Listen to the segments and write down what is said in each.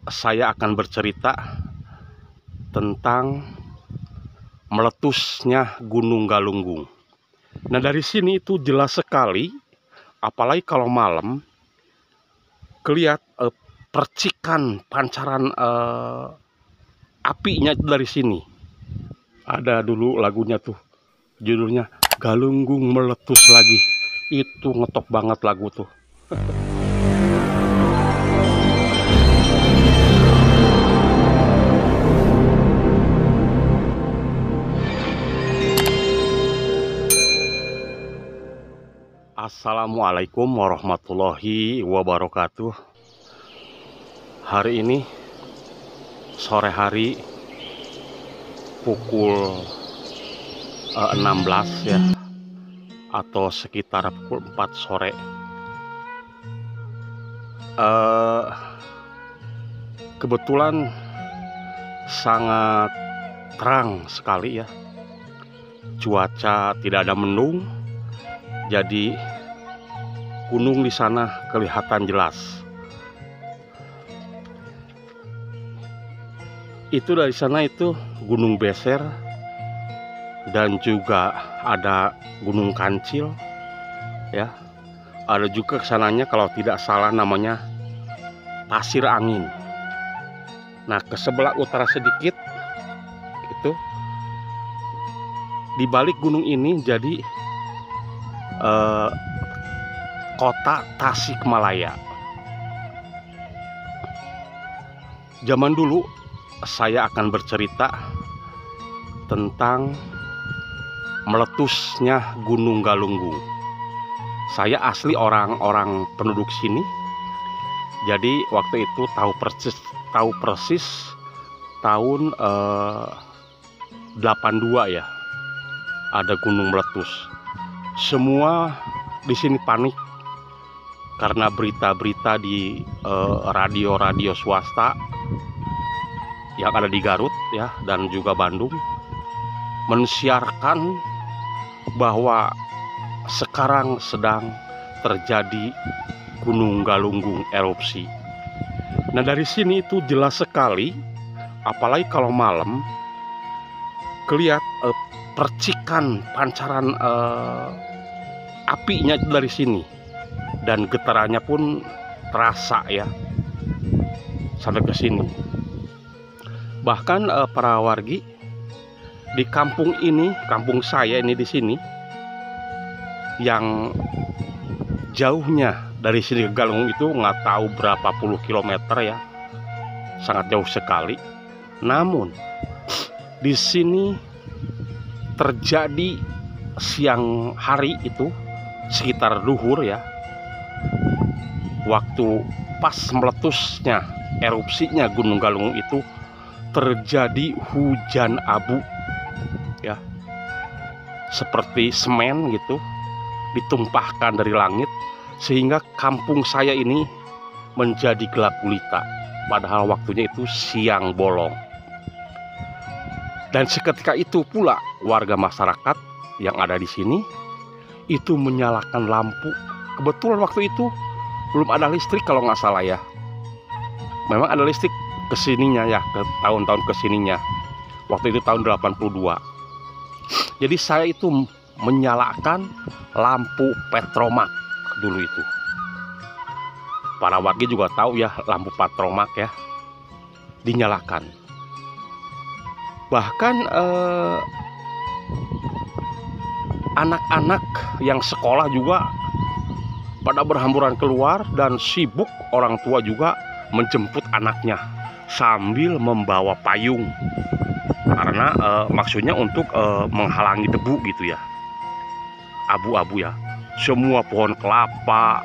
saya akan bercerita tentang meletusnya Gunung Galunggung. Nah, dari sini itu jelas sekali, apalagi kalau malam, kelihat percikan pancaran apinya itu dari sini. Ada dulu lagunya tuh, judulnya Galunggung Meletus Lagi. Itu ngetop banget lagu tuh. Assalamualaikum warahmatullahi wabarakatuh. Hari ini sore hari pukul 16 ya, atau sekitar pukul 4 sore. Kebetulan sangat terang sekali ya, cuaca tidak ada mendung, jadi gunung di sana kelihatan jelas. Itu dari sana itu Gunung Beser, dan juga ada Gunung Kancil ya. Ada juga kesananya kalau tidak salah namanya Pasir Angin. Nah, ke sebelah utara sedikit itu, di balik gunung ini jadi kota Tasikmalaya. Zaman dulu saya akan bercerita tentang meletusnya Gunung Galunggung. Saya asli orang penduduk sini, jadi waktu itu tahu persis tahun 82 ya, ada gunung meletus. Semua di sini panik karena berita-berita di radio-radio swasta yang ada di Garut ya, dan juga Bandung mensiarkan bahwa sekarang sedang terjadi Gunung Galunggung erupsi. Nah, dari sini itu jelas sekali, apalagi kalau malam, kelihat percikan pancaran apinya itu dari sini, dan getarannya pun terasa ya sampai ke sini. Bahkan para wargi di kampung ini, kampung saya ini di sini, yang jauhnya dari sini ke Galunggung itu nggak tahu berapa puluh kilometer ya, sangat jauh sekali. Namun di sini terjadi siang hari itu sekitar duhur ya, waktu pas meletusnya erupsinya Gunung Galunggung itu terjadi hujan abu ya, seperti semen gitu ditumpahkan dari langit, sehingga kampung saya ini menjadi gelap gulita, padahal waktunya itu siang bolong. Dan seketika itu pula warga masyarakat yang ada di sini itu menyalakan lampu. Kebetulan waktu itu belum ada listrik kalau nggak salah ya. Memang ada listrik kesininya ya, ke tahun-tahun kesininya. Waktu itu tahun 82. Jadi saya itu menyalakan lampu petromak dulu itu. Para warga juga tahu ya, lampu petromak ya dinyalakan. Bahkan anak-anak yang sekolah juga pada berhamburan keluar, dan sibuk orang tua juga menjemput anaknya sambil membawa payung, karena maksudnya untuk menghalangi debu gitu ya, abu-abu ya. Semua pohon kelapa,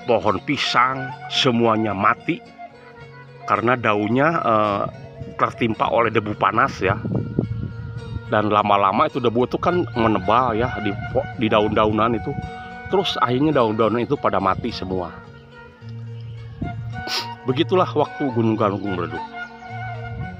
pohon pisang, semuanya mati karena daunnya tertimpa oleh debu panas ya. Dan lama-lama itu debu itu kan menebal ya di daun-daunan itu. Terus akhirnya daun-daunan itu pada mati semua. Begitulah waktu Gunung Galunggung meletus.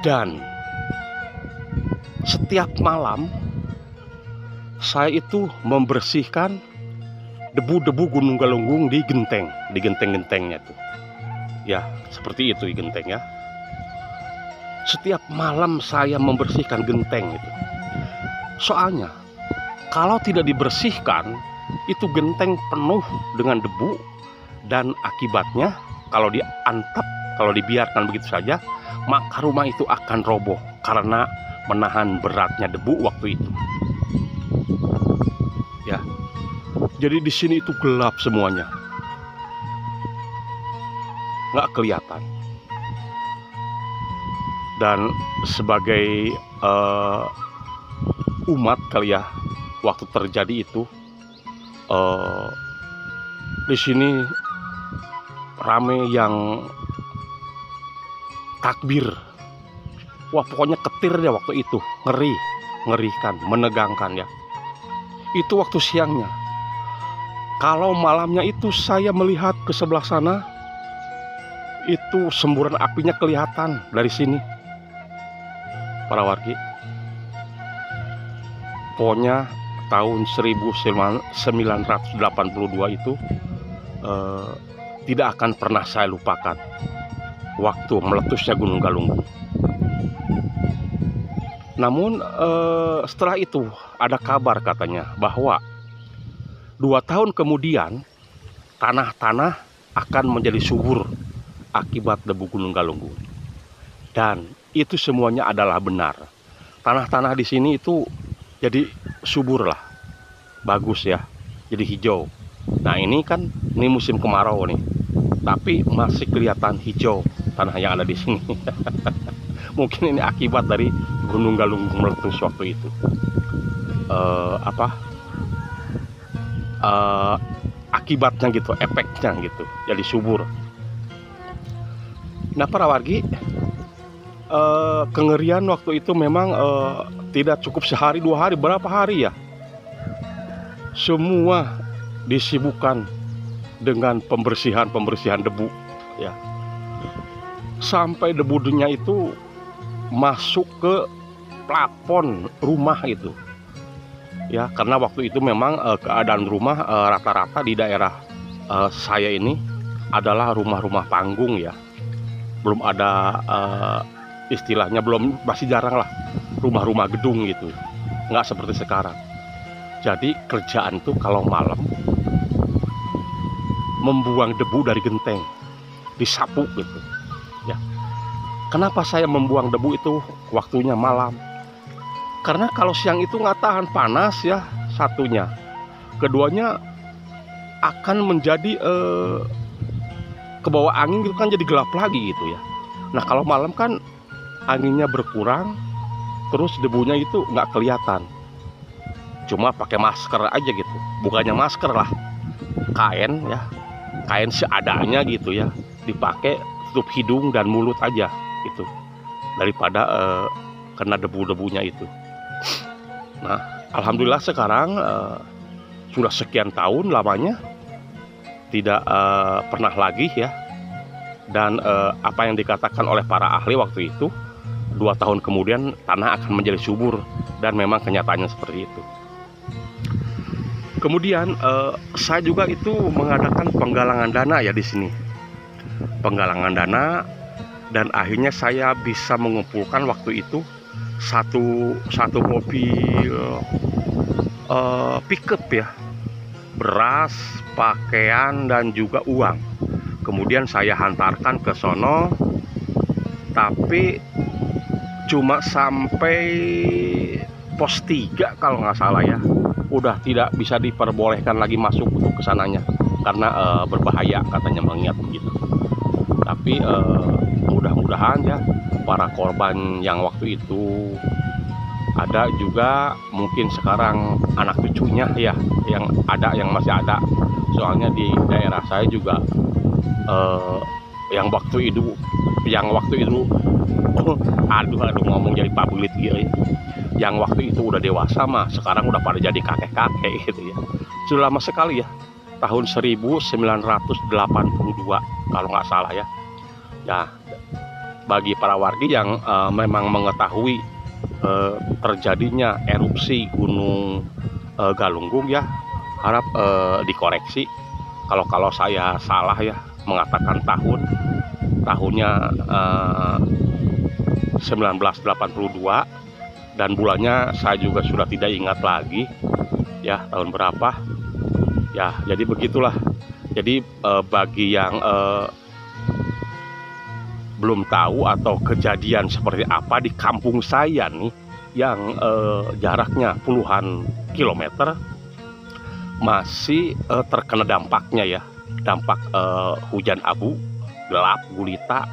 Dan setiap malam saya itu membersihkan debu-debu Gunung Galunggung di genteng-gentengnya tuh. Ya, seperti itu genteng ya. Setiap malam saya membersihkan genteng itu. Soalnya kalau tidak dibersihkan, itu genteng penuh dengan debu, dan akibatnya kalau diantap, kalau dibiarkan begitu saja, maka rumah itu akan roboh karena menahan beratnya debu waktu itu. Ya. Jadi di sini itu gelap semuanya. Nggak kelihatan. Dan sebagai umat kali ya, waktu terjadi itu di sini rame yang takbir. Wah, pokoknya ketir ya waktu itu, ngerikan, menegangkan ya. Itu waktu siangnya. Kalau malamnya itu saya melihat ke sebelah sana, itu semburan apinya kelihatan dari sini, para wargi. Pokoknya tahun 1982 itu tidak akan pernah saya lupakan, waktu meletusnya Gunung Galunggung. Namun setelah itu ada kabar katanya bahwa 2 tahun kemudian tanah-tanah akan menjadi subur akibat debu Gunung Galunggung. Dan itu semuanya adalah benar. Tanah-tanah di sini itu jadi subur lah, bagus ya, jadi hijau. Nah ini musim kemarau nih, tapi masih kelihatan hijau tanah yang ada di sini. Mungkin ini akibat dari Gunung Galunggung meletus waktu itu. Akibatnya gitu, efeknya gitu, jadi subur. Nah para wargi, kengerian waktu itu memang tidak cukup sehari 2 hari, berapa hari ya, semua disibukkan dengan pembersihan debu ya, sampai debunya itu masuk ke plafon rumah itu ya, karena waktu itu memang keadaan rumah rata-rata di daerah saya ini adalah rumah-rumah panggung ya, belum ada istilahnya, masih jarang lah rumah-rumah gedung gitu, nggak seperti sekarang. Jadi kerjaan tuh kalau malam membuang debu dari genteng, disapu gitu ya. Kenapa saya membuang debu itu waktunya malam? Karena kalau siang itu nggak tahan panas ya, satunya, keduanya akan menjadi kebawa angin gitu kan, jadi gelap lagi gitu ya. Nah kalau malam kan anginnya berkurang, terus debunya itu nggak kelihatan, cuma pakai masker aja gitu, bukannya masker lah, kain ya, kain seadanya gitu ya, dipakai tutup hidung dan mulut aja gitu, daripada kena debu-debunya itu. Nah alhamdulillah sekarang sudah sekian tahun lamanya tidak pernah lagi ya. Dan apa yang dikatakan oleh para ahli waktu itu, 2 tahun kemudian tanah akan menjadi subur, dan memang kenyataannya seperti itu. Kemudian saya juga itu mengadakan penggalangan dana ya di sini, penggalangan dana, dan akhirnya saya bisa mengumpulkan waktu itu satu mobil pickup ya, beras, pakaian, dan juga uang. Kemudian saya hantarkan ke sono, tapi cuma sampai pos 3 kalau nggak salah ya, udah tidak bisa diperbolehkan lagi masuk untuk kesananya karena berbahaya katanya, mengingat begitu. Tapi mudah-mudahan ya para korban yang waktu itu ada juga mungkin sekarang anak cucunya ya, yang masih ada. Soalnya di daerah saya juga yang waktu itu aduh ngomong jadi pabulit gitu ya, yang waktu itu udah dewasa mah sekarang udah pada jadi kakek-kakek gitu ya. Sudah lama sekali ya, tahun 1982 kalau nggak salah ya. Ya bagi para wargi yang memang mengetahui terjadinya erupsi Gunung Galunggung ya, harap dikoreksi kalau saya salah ya mengatakan tahun. tahunnya 1982, dan bulannya saya juga sudah tidak ingat lagi ya tahun berapa ya. Jadi begitulah. Jadi bagi yang belum tahu atau kejadian seperti apa di kampung saya nih yang jaraknya puluhan kilometer, masih terkena dampaknya ya, dampak hujan abu, gelap gulita,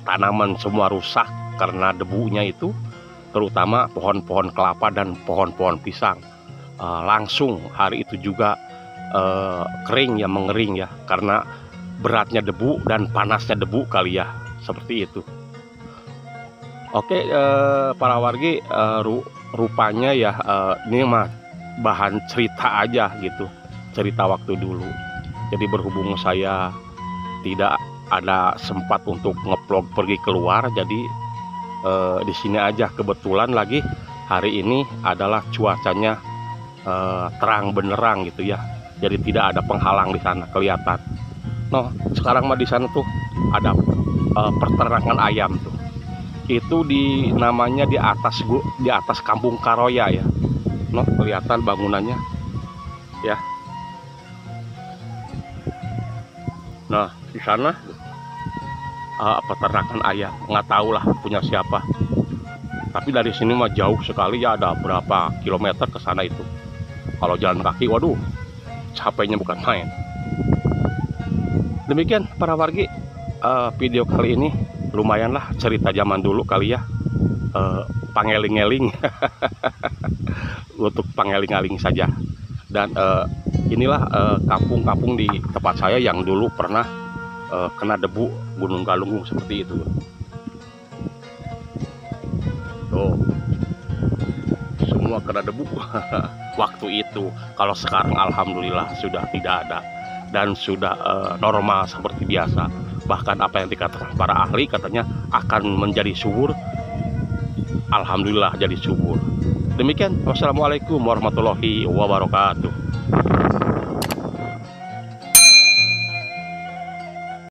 tanaman semua rusak karena debunya itu, terutama pohon-pohon kelapa dan pohon-pohon pisang. Langsung hari itu juga kering ya, mengering ya, karena beratnya debu dan panasnya debu kali ya, seperti itu. Oke, para wargi, rupanya ya ini mah bahan cerita aja gitu, cerita waktu dulu. Jadi berhubung saya tidak ada sempat untuk ngeplog pergi keluar, jadi di sini aja. Kebetulan lagi hari ini adalah cuacanya terang benerang gitu ya, jadi tidak ada penghalang di sana kelihatan. Nah, sekarang mah di sana tuh ada peternakan ayam tuh. Itu namanya di atas Kampung Karoya ya. Noh, kelihatan bangunannya ya. Nah, di sana peternakan ayam, nggak tahu lah punya siapa. Tapi dari sini mah jauh sekali ya, ada berapa kilometer ke sana itu. Kalau jalan kaki, waduh, capeknya bukan main. Demikian para wargi, video kali ini lumayan lah cerita zaman dulu kali ya, pangeling-eling untuk pangeling-eling saja. Dan inilah kampung-kampung di tempat saya yang dulu pernah kena debu Gunung Galunggung seperti itu. Tuh, semua kena debu waktu itu. Kalau sekarang alhamdulillah sudah tidak ada dan sudah normal seperti biasa. Bahkan apa yang dikatakan para ahli, katanya akan menjadi subur. Alhamdulillah jadi subur. Demikian, wassalamualaikum warahmatullahi wabarakatuh.